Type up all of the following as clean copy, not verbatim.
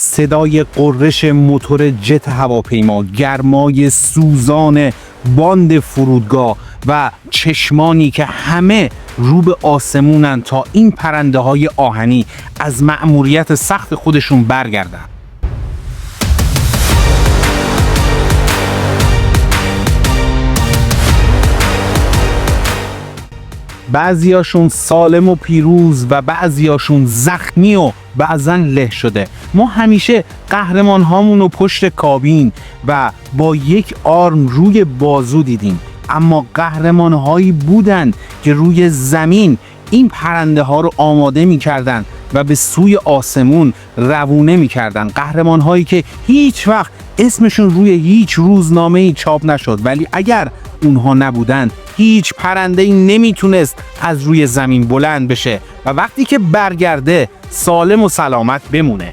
صدای قررش موتور جت هواپیما، گرمای سوزان باند فرودگاه و چشمانی که همه رو به آسمونن تا این پرنده های آهنی از مأموریت سخت خودشون برگردن. بعضیاشون سالم و پیروز و بعضیاشون زخمی و بعضا له شده. ما همیشه قهرمان هامون رو پشت کابین و با یک آرم روی بازو دیدیم، اما قهرمان هایی بودن که روی زمین این پرنده ها رو آماده می کردن و به سوی آسمون روونه می کردن. قهرمان هایی که هیچ وقت اسمشون روی هیچ روزنامه‌ای چاپ نشد، ولی اگر اونها نبودن هیچ پرنده‌ای نمیتونست از روی زمین بلند بشه و وقتی که برگرده سالم و سلامت بمونه.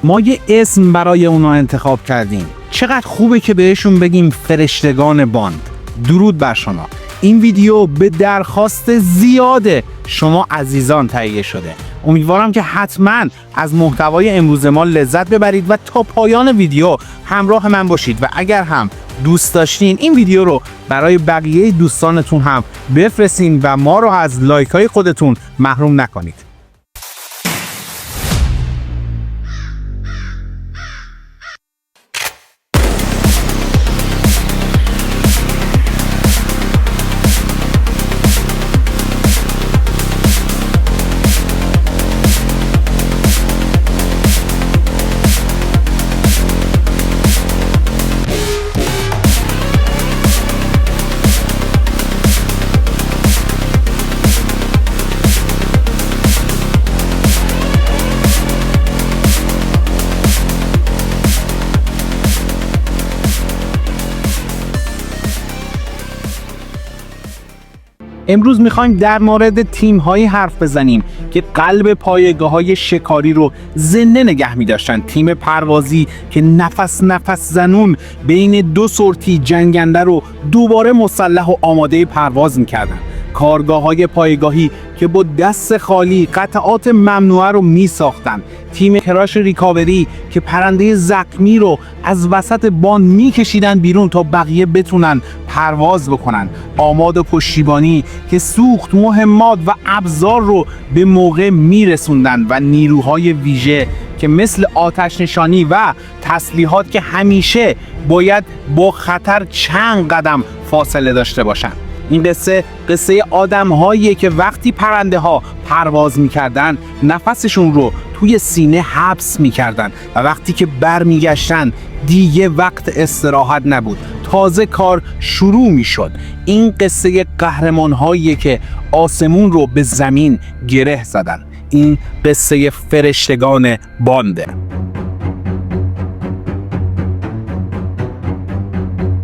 ما یه اسم برای اونا انتخاب کردیم. چقدر خوبه که بهشون بگیم فرشتگان باند. درود بر شما. این ویدیو به درخواست زیاد شما عزیزان تهیه شده. امیدوارم که حتما از محتوای امروز ما لذت ببرید و تا پایان ویدیو همراه من باشید و اگر هم دوست داشتین این ویدیو رو برای بقیه دوستانتون هم بفرستین و ما رو از لایک های خودتون محروم نکنید. امروز میخوایم در مورد تیم‌هایی حرف بزنیم که قلب پایگاه‌های شکاری رو زنده نگه می‌داشتن. تیم پروازی که نفس زنون بین دو سورتی جنگنده رو دوباره مسلح و آماده پرواز می‌کردن. کارگاه‌های پایگاهی که با دست خالی قطعات ممنوعه رو می‌ساختن. تیم کراش ریکاوری که پرنده زخمی رو از وسط باند می‌کشیدن بیرون تا بقیه بتونن پرواز بکنن. آماد پشتیبانی که سوخت، مهمات و ابزار رو به موقع میرسوندن و نیروهای ویژه که مثل آتش نشانی و تسلیحات که همیشه باید با خطر چند قدم فاصله داشته باشن. این قصه آدم‌هاییه که وقتی پرنده ها پرواز میکردن نفسشون رو توی سینه حبس میکردن و وقتی که برمیگشتن دیگه وقت استراحت نبود، تازه کار شروع میشد. این قصه قهرمان‌هاییه که آسمون رو به زمین گره زدن. این قصه فرشتگان بانده.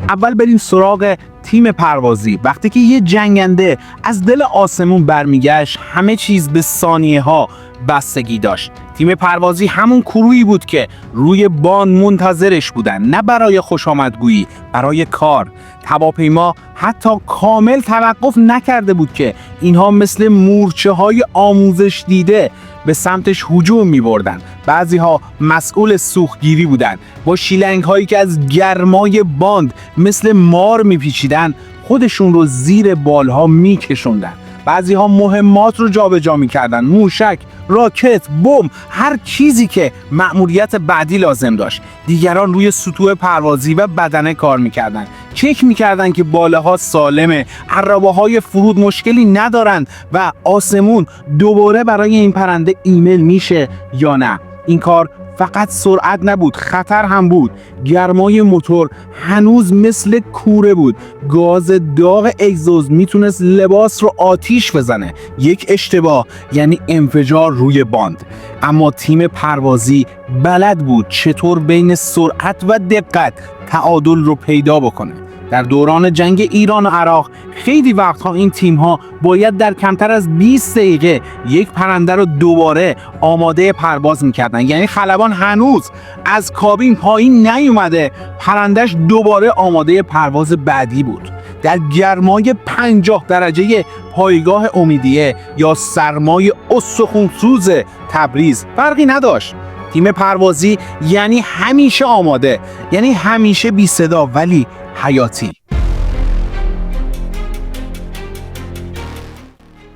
اول بریم سراغ تیم پروازی. وقتی که یه جنگنده از دل آسمون برمیگشت همه چیز به ثانیه ها بستگی داشت. تیم پروازی همون کرویی بود که روی باند منتظرش بودن، نه برای خوشامدگویی، برای کار. هواپیما حتی کامل توقف نکرده بود که اینها مثل مورچه های آموزش دیده به سمتش هجوم می بردن. بعضی ها مسئول سوختگیری بودن، با شیلنگ هایی که از گرمای باند مثل مار می پیچیدن خودشون رو زیر بالها می کشوندن. بعضی ها مهمات رو جابجا می کردن، موشک، راکت، بم، هر چیزی که مأموریت بعدی لازم داشت. دیگران روی سطوح پروازی و بدنه کار می کردن، چک می کردن که باله‌ها سالمه، عرابه‌های فرود مشکلی ندارن و آسمون دوباره برای این پرنده ایمن میشه یا نه. این کار فقط سرعت نبود، خطر هم بود. گرمای موتور هنوز مثل کوره بود. گاز داغ اگزوز میتونست لباس رو آتیش بزنه. یک اشتباه یعنی انفجار روی باند. اما تیم پروازی بلد بود چطور بین سرعت و دقت تعادل رو پیدا بکنه. در دوران جنگ ایران و عراق خیلی وقتها این تیم‌ها باید در کمتر از 20 دقیقه یک پرنده رو دوباره آماده پرواز می‌کردن. یعنی خلبان هنوز از کابین پایین نیومده، پرندش دوباره آماده پرواز بعدی بود. در گرمای 50 درجه پایگاه امیدیه یا سرمای استخوان‌سوز تبریز فرقی نداشت. تیم پروازی یعنی همیشه آماده، یعنی همیشه بی صدا ولی حیاتی.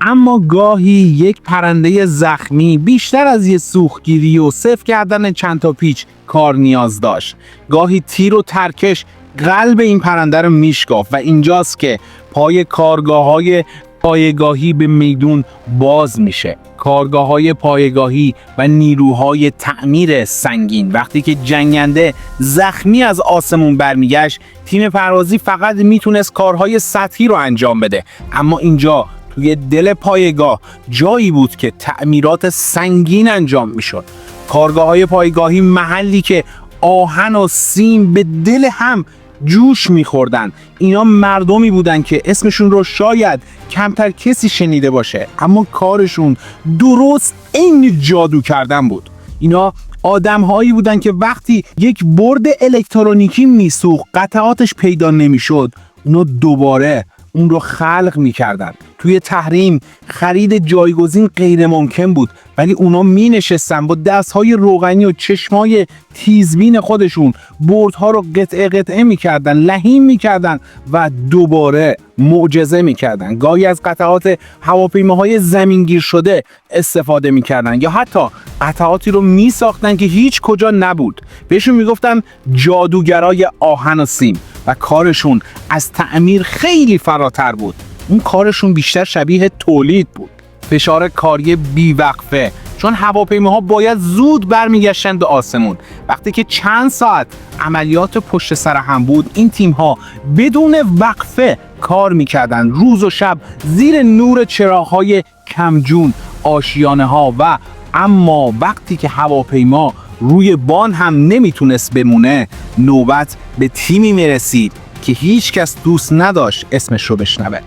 اما گاهی یک پرنده زخمی بیشتر از یه سوختگیری و صفر کردن چند تا پیچ کار نیاز داشت. گاهی تیر و ترکش قلب این پرنده رو میشکافت و اینجاست که پای کارگاه‌های پایگاهی به میدون باز میشه. کارگاه‌های پایگاهی و نیروهای تعمیر سنگین. وقتی که جنگنده زخمی از آسمون برمیگشت، تیم پروازی فقط میتونست کارهای سطحی رو انجام بده. اما اینجا توی دل پایگاه جایی بود که تعمیرات سنگین انجام میشد. کارگاه‌های پایگاهی محلی که آهن و سیم به دل هم جوش میخوردن. اینا مردمی بودن که اسمشون رو شاید کمتر کسی شنیده باشه، اما کارشون درست عین جادو کردن بود. اینا آدم‌هایی بودن که وقتی یک برد الکترونیکی میسوخت، قطعاتش پیدا نمیشد، اونا دوباره اون رو خلق میکردن. توی تحریم خرید جایگزین غیر ممکن بود، ولی اونا می نشستن با دستهای روغنی و چشمای تیزبین خودشون بردها رو قطعه قطعه میکردن، لحیم میکردن و دوباره معجزه میکردن. گاهی از قطعات هواپیماهای زمینگیر شده استفاده میکردن یا حتی قطعاتی رو میساختن که هیچ کجا نبود. بهشون میگفتن جادوگرای آهن و سیم و کارشون از تعمیر خیلی فراتر بود. اون کارشون بیشتر شبیه تولید بود. فشار کاری بیوقفه، چون هواپیماها باید زود برمیگشتن به آسمون. وقتی که چند ساعت عملیات پشت سر هم بود، این تیم‌ها بدون وقفه کار میکردن، روز و شب زیر نور چراغ‌های کمجون، آشیانه‌ها. و اما وقتی که هواپیما روی بان هم نمیتونست بمونه، نوبت به تیمی میرسید که هیچ کس دوست نداشت اسمش رو بشنوه.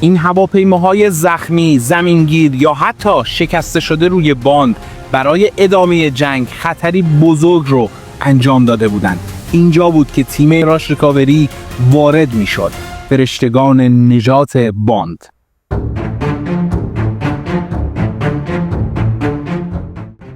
این هواپیماهای زخمی، زمینگیر یا حتی شکسته شده روی باند برای ادامه جنگ خطری بزرگ رو انجام داده بودند. اینجا بود که تیم راش ریکاوری وارد می شد. فرشتگان نجات باند.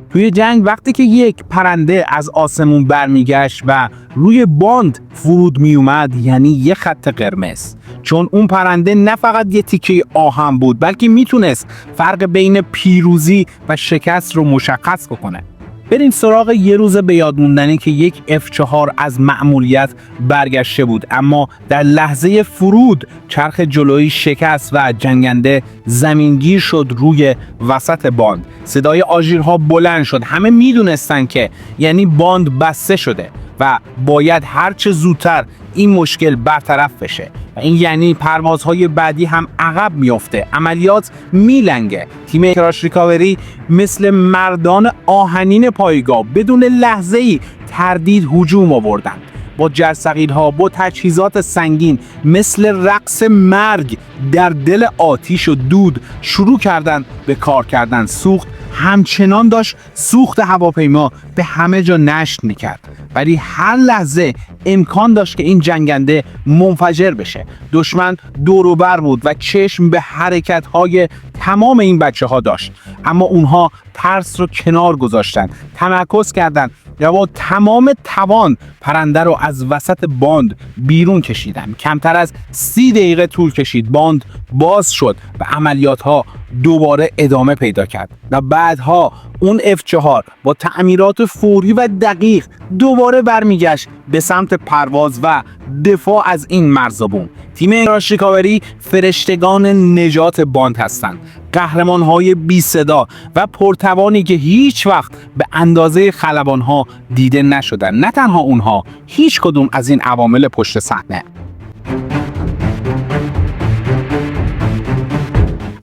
توی جنگ وقتی که یک پرنده از آسمون برمیگشت و روی باند فرود می اومد، یعنی یه خط قرمز. چون اون پرنده نه فقط یه تیکه آهن بود، بلکه میتونست فرق بین پیروزی و شکست رو مشخص بکنه. بریم سراغ یه روز به یاد موندنی که یک F4 از مأموریت برگشته بود، اما در لحظه فرود چرخ جلویی شکست و جنگنده زمینگیر شد روی وسط باند. صدای آژیرها بلند شد. همه میدونستن که یعنی باند بسته شده و باید هرچه زودتر این مشکل برطرف بشه و این یعنی پروازهای بعدی هم عقب میفته، عملیات میلنگه. تیم کراش ریکاوری مثل مردان آهنین پایگاه بدون لحظه‌ای تردید هجوم آوردن. با جرثقیل‌ها، با تجهیزات سنگین، مثل رقص مرگ در دل آتیش و دود شروع کردن به کار کردن. سوخت همچنان داشت سوخت هواپیما به همه جا نشت میکرد، ولی هر لحظه امکان داشت که این جنگنده منفجر بشه. دشمن دور و بر بود و چشم به حرکت‌های تمام این بچه‌ها داشت، اما اونها ترس رو کنار گذاشتن، تمرکز کردن و با تمام توان پرنده رو از وسط باند بیرون کشیدن. کمتر از 30 دقیقه طول کشید، باند باز شد و عملیات‌ها دوباره ادامه پیدا کرد و بعدها اون F4 با تعمیرات فوری و دقیق دوباره برمیگشت به سمت پرواز و دفاع از این مرزبون. تیم کراش ریکاوری فرشتگان نجات باند هستند، قهرمان‌های بی صدا و پرتوانی که هیچ وقت به اندازه خلبان‌ها دیده نشدن. نه تنها اونها، هیچ کدوم از این عوامل پشت صحنه.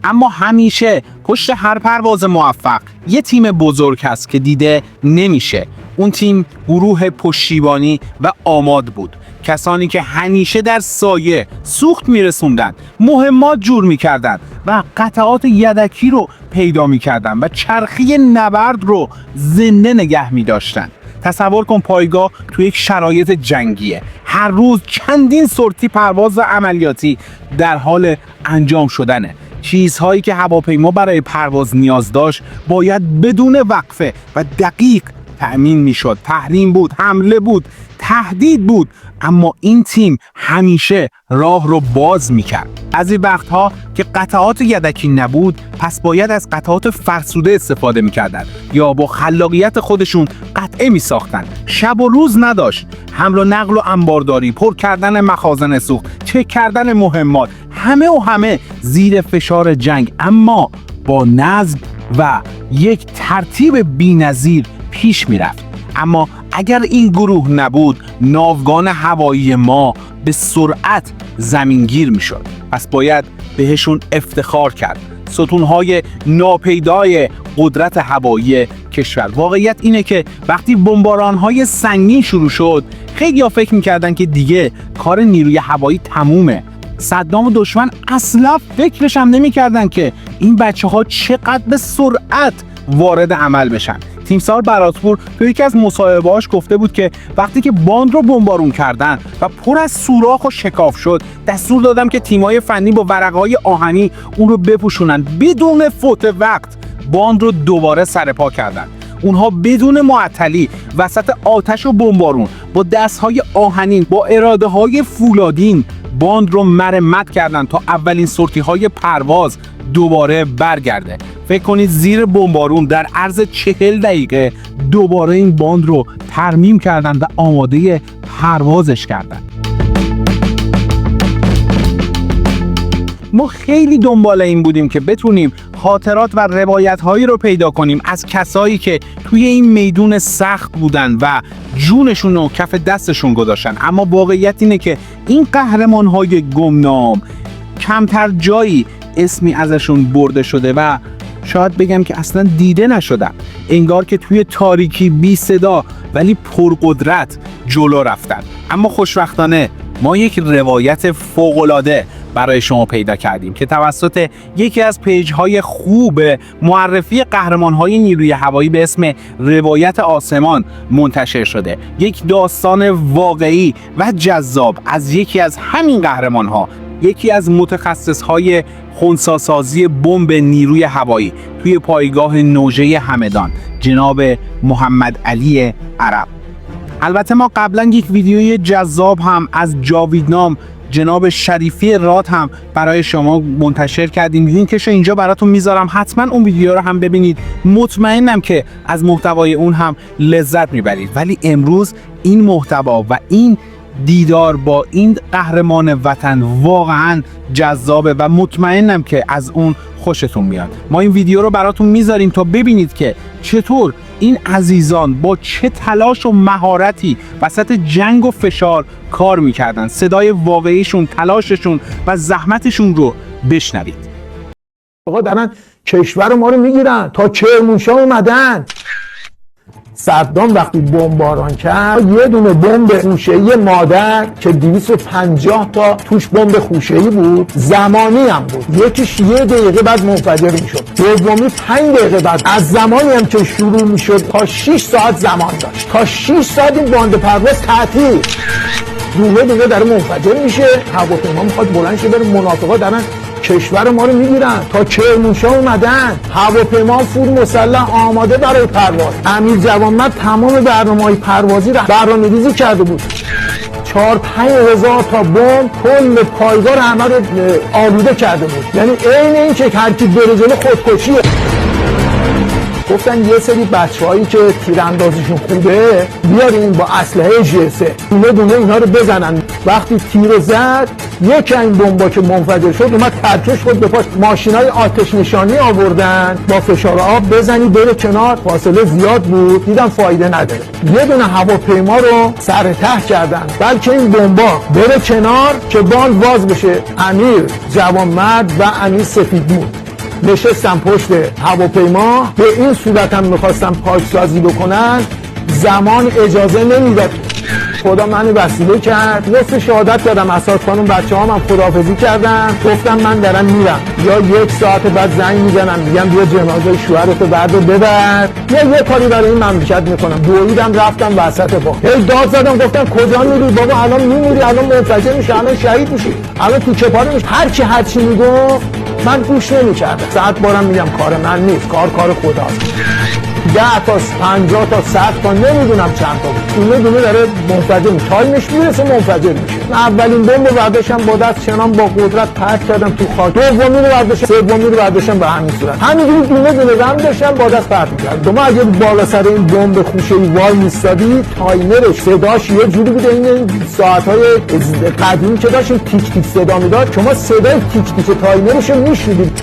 اما همیشه پشت هر پرواز موفق یه تیم بزرگ هست که دیده نمیشه. اون تیم گروه پشتیبانی و آماد بود، کسانی که همیشه در سایه سوخت میرسوندن، مهمات جور میکردن و قطعات یدکی رو پیدا میکردن و چرخی نبرد رو زنده نگه میداشتن. تصور کن پایگاه توی یک شرایط جنگیه، هر روز چندین سورتی پرواز عملیاتی در حال انجام شدنه. چیزهایی که هواپیما برای پرواز نیاز داشت باید بدون وقفه و دقیق تأمین میشد. تحریم بود، حمله بود، تهدید بود، اما این تیم همیشه راه رو باز میکرد. از این وقتها که قطعات یدکی نبود، پس باید از قطعات فرسوده استفاده میکردن یا با خلاقیت خودشون قطعه میساختن. شب و روز نداشت. حمل و نقل و انبارداری، پر کردن مخازن سوخت، چک کردن مهمات، همه زیر فشار جنگ، اما با نظم و یک ترتیب بی‌نظیر پیش میرفت. اما اگر این گروه نبود، ناوگان هوایی ما به سرعت زمینگیر میشد. پس باید بهشون افتخار کرد. ستونهای ناپیدای قدرت هوایی کشور. واقعیت اینه که وقتی بمباران‌های سنگین شروع شد، خیلی‌ها فکر می‌کردن که دیگه کار نیروی هوایی تمومه. صدام و دشمن اصلا فکرش هم نمی‌کردن که این بچه‌ها چقدر به سرعت وارد عمل بشن. تیمسار براتپور تو یکی از مصاحبه‌هاش گفته بود که وقتی که باند رو بمبارون کردن و پر از سوراخ و شکاف شد، دستور دادم که تیم‌های فنی با ورقه‌های آهنی اون رو بپوشونن. بدون فوت وقت باند رو دوباره سرپا کردن. اونها بدون معطلی وسط آتش و بمبارون با دست‌های آهنین، با اراده‌های فولادین باند رو مرمت کردن تا اولین سورتی‌های پرواز دوباره برگرده. فکر کنید زیر بمبارون در عرض 40 دقیقه دوباره این باند رو ترمیم کردن و آماده پروازش کردن. ما خیلی دنبال این بودیم که بتونیم خاطرات و روایت‌هایی رو پیدا کنیم از کسایی که توی این میدون سخت بودن و جونشون رو کف دستشون گذاشتن، اما واقعیت اینه که این قهرمان‌های گمنام کمتر جایی اسمی ازشون برده شده و شاید بگم که اصلا دیده نشدن. انگار که توی تاریکی بی صدا ولی پرقدرت جلو رفتن. اما خوشبختانه ما یک روایت فوق‌العاده برای شما پیدا کردیم که توسط یکی از پیج‌های خوب معرفی قهرمان‌های نیروی هوایی به اسم روایت آسمان منتشر شده. یک داستان واقعی و جذاب از یکی از همین قهرمان‌ها، یکی از متخصص‌های خنثی‌سازی بمب نیروی هوایی توی پایگاه نوژه همدان، جناب محمد علی عرب. البته ما قبلا یک ویدیوی جذاب هم از جاویدنام جناب شریفی راد هم برای شما منتشر کردیم. لینکش رو اینجا براتون میذارم، حتما اون ویدیو رو هم ببینید. مطمئنم که از محتوای اون هم لذت میبرید. ولی امروز این محتوا و این دیدار با این قهرمان وطن واقعا جذابه و مطمئنم که از اون خوشتون میاد. ما این ویدیو رو براتون میذاریم تا ببینید که چطور این عزیزان با چه تلاش و مهارتی وسط جنگ و فشار کار میکردن. صدای واقعیشون، تلاششون و زحمتشون رو بشنوید. آقا دارن کشور ما رو میگیرن، تا کرمانشاه اومدن. صدام وقتی بمباران کرد، یه دونه بمب خوشه‌ای مادر که 250 تا توش بمب خوشه‌ای بود، زمانی هم بود. یکیش 1 دقیقه بعد منفجر میشد، دومی 5 دقیقه بعد. از زمانی هم که شروع میشد تا 6 ساعت زمان داشت. تا 6 ساعت این باند پرواز تعطیل. روحه دیگه داره منفجر میشه، هواپیما میخواد بلند شه بره. منافقا دارن کشور ما رو میگیرن، تا کرمانشاه اومدن. هواپیما فول مسلح آماده برای پرواز. امیر جوانمرد تمام برنامه‌های پروازی رو برنامه‌ریزی کرده بود. 4-5 هزار تا بمب کل پایگاه رو همه رو آلوده کرده بود. یعنی عین این که هر کی بره جلو خودکشیه. گفتن یه سری بچه‌هایی که تیراندازیشون خوبه بیارین با اسلحه جسه دونه دونه اینا رو بزنن. وقتی تیر زد، یک این بمبا که منفجر شد اومد ترکش خود به پاش. ماشینای آتش نشانی آوردن با فشار آب بزنی بره کنار. فاصله زیاد بود، دیدم فایده نداره. یه دونه هواپیما رو سر ته کردن بلکه این بمبا بره کنار که باند باز بشه. امیر جوانمرد و امیر سفیدمون نشستم پشت هواپیما. به این صورت هم میخواستم پاکسازی بکنن، زمان اجازه نمیداد. خدا منو وسیله کرد، نصف شهادت دادم. اساس خانم بچه‌هام هم خداحافظی کردن، گفتم من دارم میرم. یا 1 ساعت بعد زنگ میزنم میگم بیا جنازه شوهرتو بردار ببر، یا یه کاری برای این مملکت میکنم. دویدم رفتم وسط باغ، هی داد زدم گفتم کجا میری بابا؟ الان میمیری، الان منفجر میشه، الان شهید میشی، الان تیکه پاره میشه. هر چی میگفت من گوش نمیکردم. ساعت بارم میگم کار من نیست، کار خداست. 10 تا 50 تا 100 تا نمیدونم چند تا بود، دونه داره منفجر میشه، تایمش میرسه منفجر میشه. اولین بمب رو برداشتم با دست چنان با قدرت پرت کردم تو خاک، دومی رو برداشتم، سومی رو برداشتم به همین صورت، همینجوری دونه رم داشتم با دست پرت می‌کردم. شما اگه بالا سر این بمب خوشه‌ای وای میستادی، تایمرش صداش یه جوری بود، این ساعت‌های قدیمی که داشت تیک تیک صدا میداد، شما صدای تیک تیک تایمرش رو میشنیدید.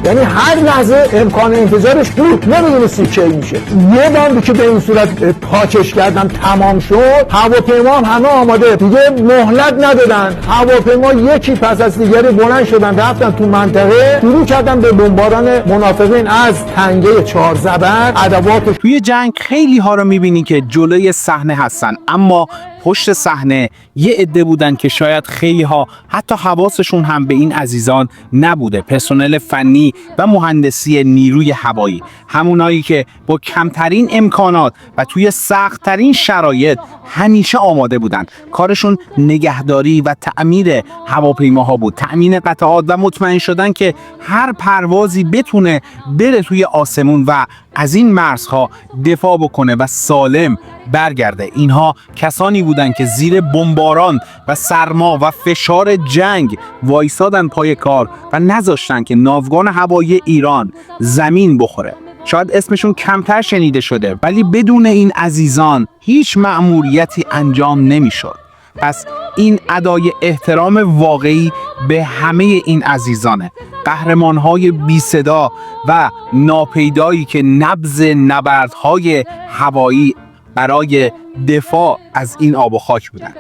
یعنی هر لحظه امکان انفجارش بود، نمیدونستی کی میشه. یه بمبی که به این صورت پاکش کردم تمام شد، هواپیما همه آماده، دیگه مهلت ندادن. هواپیما یکی پس از دیگری بلند شدن رفتن تو منطقه، شروع کردن به بمباران منافقین از تنگه 4 زبر. ادوات توی جنگ خیلی ها رو میبینی که جلوی صحنه هستن، اما پشت صحنه یه عده بودن که شاید خیلی ها حتی حواسشون هم به این عزیزان نبوده. پرسنل فنی و مهندسی نیروی هوایی، همونایی که با کمترین امکانات و توی سخت‌ترین شرایط همیشه آماده بودن. کارشون نگهداری و تعمیر هواپیماها بود، تأمین قطعات و مطمئن شدن که هر پروازی بتونه بره توی آسمون و از این مرزها دفاع بکنه و سالم برگرده. اینها کسانی بودن که زیر بمباران و سرما و فشار جنگ وایسادن پای کار و نذاشتن که ناوگان هوایی ایران زمین بخوره. شاید اسمشون کمتر شنیده شده، ولی بدون این عزیزان هیچ مأموریتی انجام نمیشد. پس این ادای احترام واقعی به همه این عزیزانه، قهرمان‌های بی صدا و ناپیدایی که نبض نبردهای هوایی برای دفاع از این آب و خاک بودن.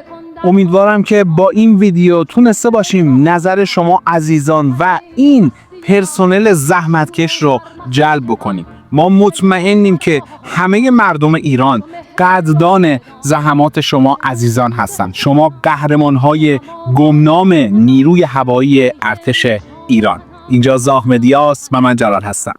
امیدوارم که با این ویدیو تونسته باشیم نظر شما عزیزان و این پرسنل زحمتکش رو جلب بکنیم. ما مطمئنیم که همه مردم ایران قدردان زحمات شما عزیزان هستند. شما قهرمان‌های گمنام نیروی هوایی ارتش ایران. اینجا زاغ مدیاست و من جلال هستم.